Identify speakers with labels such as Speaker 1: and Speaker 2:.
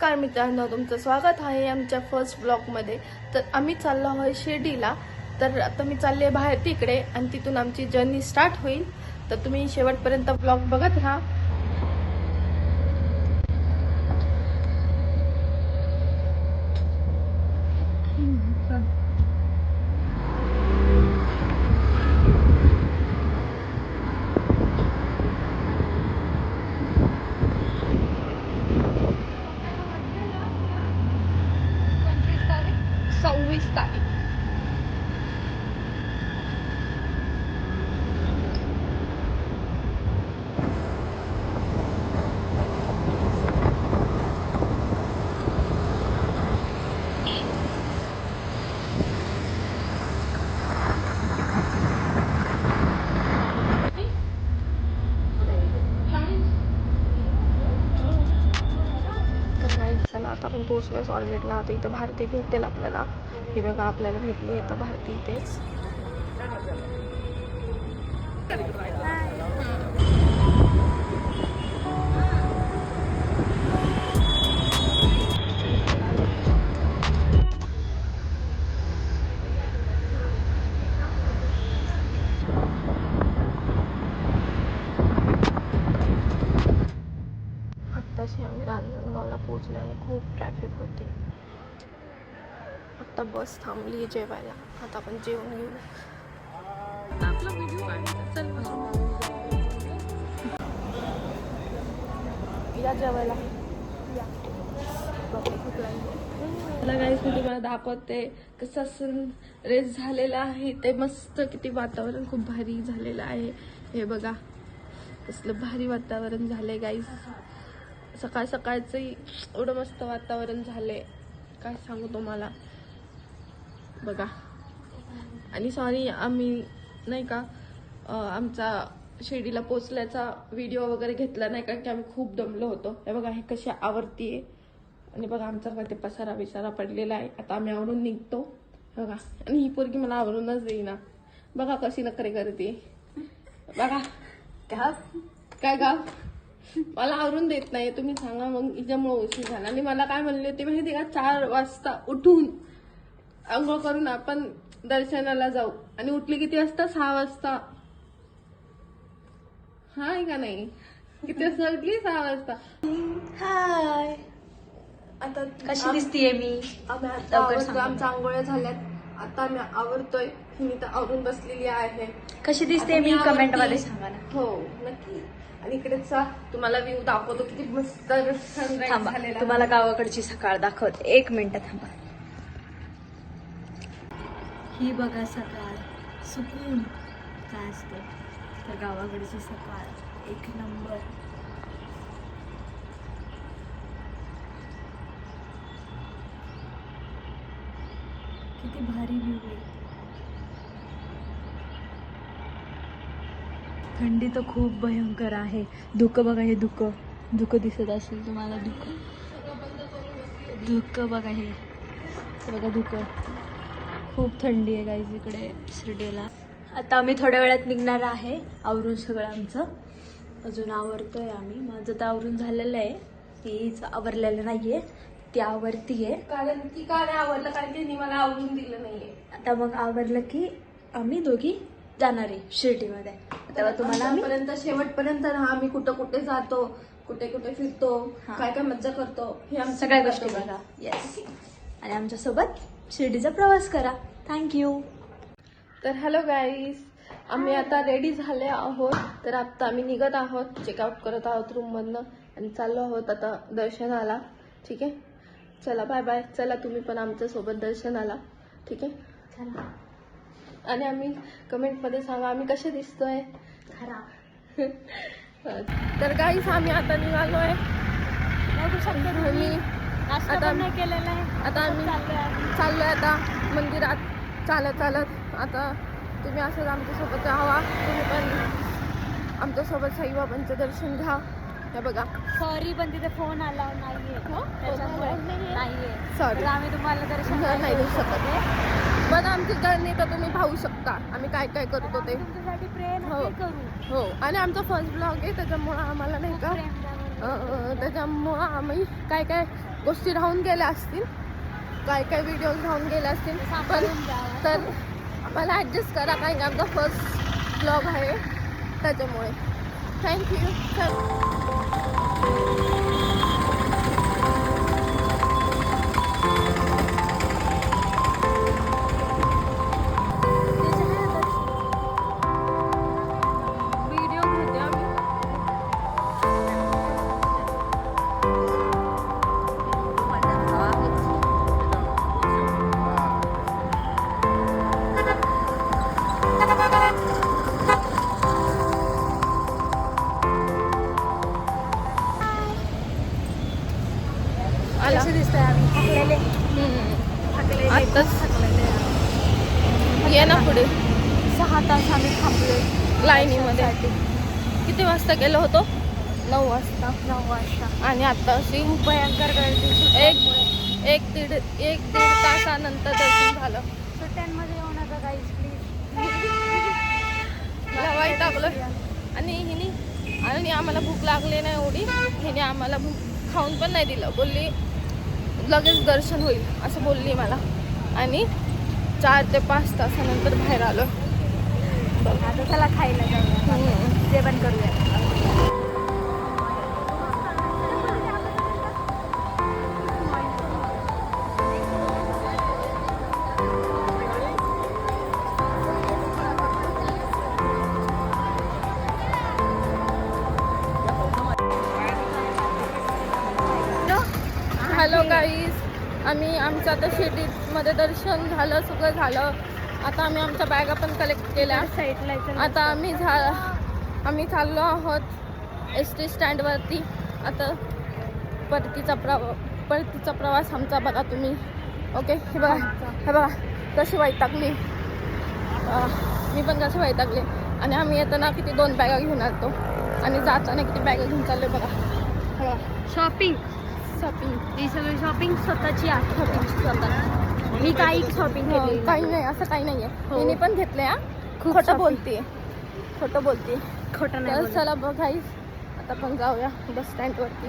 Speaker 1: नमस्कार मित्रांनो, तुमचं स्वागत आहे आमच्या फर्स्ट ब्लॉगमध्ये। तर आम्ही चाललो आहोत शिर्डीला। तर आता मी चालले बाहेर तिकडे आणि तिथून आमची जर्नी स्टार्ट होईल। तर तुम्ही शेवटपर्यंत ब्लॉग बघत राहा। चला आता आपण पोहोचलोय ऑलरेडी ना। आता इथं भारती भेटेल आपल्याला। हे बघा आपल्याला भेटली आता भारती इथेच। आत्ताशी आम्ही रांजणगावला पोहोचलो आणि खूप ट्रॅफिक होती। आता बस थांबली जेवायला। आता आपण जेवण घेऊ। या जेवायला या। गाईस मी तुम्हाला दाखवते कसं सन रेस झालेला आहे ते। मस्त किती वातावरण खूप भारी झालेलं आहे। हे बघा कसलं भारी वातावरण झालंय गाईस। सकाळ सकाळचं एवढं मस्त वातावरण झालंय काय सांगू तुम्हाला। बघा आणि सॉरी आम्ही नाही का आमचा शिर्डीला पोचल्याचा व्हिडिओ वगैरे घेतला नाही कारण की आम्ही खूप दमलो होतो। हे बघा हे कशी आवरतीये आणि बघा आमच्याकडे पसारा बिसारा पडलेला आहे। आता आम्ही आवरून निघतो बघा। आणि ही पोरगी मला आवरूनच देईना। बघा कशी नखरे करते बघा। काय गाव मला आवरून देत नाही। तुम्ही सांगा मग हिच्यामुळे उशीर झाला। आणि मला काय म्हणले होते माहिती का 4 वाजता उठून अंघोळ करून आपण दर्शनाला जाऊ। आणि उठली किती वाजता 6 वाजता। हाय का नाही किती वाजता उठली 6 वाजता।
Speaker 2: हाय
Speaker 1: आता
Speaker 2: कशी दिसतीये मी?
Speaker 1: आम्ही आता आवरतो। आमच्या आंघोळ्या झाल्यात। आता आम्ही आवरतोय। मी तर आवरून बसलेली आहे।
Speaker 2: कशी दिसते मी कमेंट मध्ये सांगा ना।
Speaker 1: हो नक्की। आणि इकडेचा तुम्हाला व्ह्यू दाखवतो किती मस्त सनराईज
Speaker 2: थांबा
Speaker 1: झालेला।
Speaker 2: तुम्हाला गावाकडची सकाळ दाखवते। 1 मिनिट थांबा। ही बघा सकाळ सुकून काय असतं तर गावाकडची सकाळ 1 नंबर। किती भारी व्ह्यू आहे। थंडी तर खूप भयंकर आहे। धुकं बघा हे धुकं दिसत असेल तुम्हाला। धुकं बघा हे बघा धुकं। खूप थंडी आहे गाईज इकडे शिर्डीला। आता आम्ही थोड्या वेळात निघणार आहे आवरून सगळं आमचं। अजून आवरतोय आम्ही। माझं तर आवरून झालेलं आहे। तीच आवरलेलं नाहीये ती आवरतीये।
Speaker 1: कारण की काय नाही आवडलं कारण की मला आवरून दिलं नाहीये।
Speaker 2: आता मग आवरलं की आम्ही दोघी जाणार आहे शिर्डीमध्ये। तेव्हा तुम्हाला आम्ही
Speaker 1: शेवटपर्यंत राहा। आम्ही कुठं कुठे जातो, कुठे कुठे फिरतो, काय काय मज्जा करतो हे आमच्या
Speaker 2: सगळ्या गोष्टी बघा। येस आणि आमच्यासोबत शिर्डीचा प्रवास करा। थँक्यू।
Speaker 1: तर हॅलो गाईज आम्ही आता रेडी झाले आहोत। तर आता आम्ही निघत आहोत। चेकआउट करत आहोत रूम मधनं आणि चाललो आहोत आता दर्शनाला। ठीक आहे चला बाय बाय। चला तुम्ही पण आमच्या सोबत दर्शनाला। ठीक आहे
Speaker 2: चला।
Speaker 1: आणि आम्ही कमेंट मध्ये सांगा आम्ही कसे दिसतोय
Speaker 2: खरा।
Speaker 1: तर गाईज आम्ही आता निघालोय।
Speaker 2: आता केलेला आहे।
Speaker 1: आता आम्ही चाललोय आता मंदिरात चालत आता तुम्ही असंच आमच्यासोबत राहा। तुम्ही पण आमच्यासोबत साईबाबांचं दर्शन घ्या। हे बघा
Speaker 2: सॉरी पण तिथे फोन आला नाहीये नाहीये
Speaker 1: सॉरी
Speaker 2: तर आम्ही तुम्हाला दर्शन
Speaker 1: नाही देऊ शकत। पण आमची जर्नी तर तुम्ही पाहू शकता आम्ही काय काय करतो ते।
Speaker 2: तुमच्यासाठी प्रे करू।
Speaker 1: हो आणि आमचा फर्स्ट ब्लॉग आहे त्याच्यामुळे आम्हाला नाही का त्याच्यामुळं आम्ही काय काय गोष्टी राहून गेल्या असतील, काय काय व्हिडिओज राहून गेले असतील, पण तर मला ॲडजस्ट करा कारण की आमचा फर्स्ट ब्लॉग आहे त्याच्यामुळे. थँक्यू. व्हिडिओ घेते आम्ही. आला.
Speaker 2: कसे दिसतंय आम्ही थकलेले
Speaker 1: आत्ताच ये ना पुढे
Speaker 2: 6 तास आम्ही थांबलोय
Speaker 1: लाईनीमध्ये. किती वाजता गेलो होतो? 9 वाजता.
Speaker 2: 9 वाजता.
Speaker 1: आणि आता अशी
Speaker 2: भयंकर गर्दी सुट्ट्यांमुळे.
Speaker 1: एक दीड तासानंतर दर्शन झालं.
Speaker 2: सुट्ट्यांमध्ये येऊ नका गाईज प्लीज.
Speaker 1: मला वाईट टाकलं. आणि आम्हाला भूक लागली नाही एवढी. हिने आम्हाला भूक खाऊन पण नाही दिलं. बोलली लगेच दर्शन होईल असं बोलली मला. आणि 4 ते 5 तासानंतर बाहेर आलो.
Speaker 2: आता चला खायला जाऊया, जेवण करूया.
Speaker 1: हॅलो गाईज, आमचं आता शिर्डीमध्ये दर्शन झालं, सगळं झालं. आता आम्ही आमच्या बॅगा पण कलेक्ट केल्या. आता आम्ही चाललो आहोत ST स्टँडवरती. आता परतीचा प्रवास आमचा बघा तुम्ही. ओके, हे बघा कशी वैतागली. मी पण कशी वैतागली. आणि आम्ही येताना किती 2 बॅगा घेऊन आलतो आणि जाताना किती बॅगा घेऊन चाललो बघा.
Speaker 2: शॉपिंग ही सगळी शॉपिंग स्वतःची आहे.
Speaker 1: स्वतः
Speaker 2: मी काही शॉपिंग केली
Speaker 1: काही नाही, असं काही नाहीये.
Speaker 2: हो.
Speaker 1: मी पण घेतलंय.
Speaker 2: खूप
Speaker 1: खोटं
Speaker 2: shopping.
Speaker 1: बोलते.
Speaker 2: खोटं नाही
Speaker 1: तर
Speaker 2: बोलत.
Speaker 1: चला बघाईस आता पण जाऊया बस स्टँडवरती.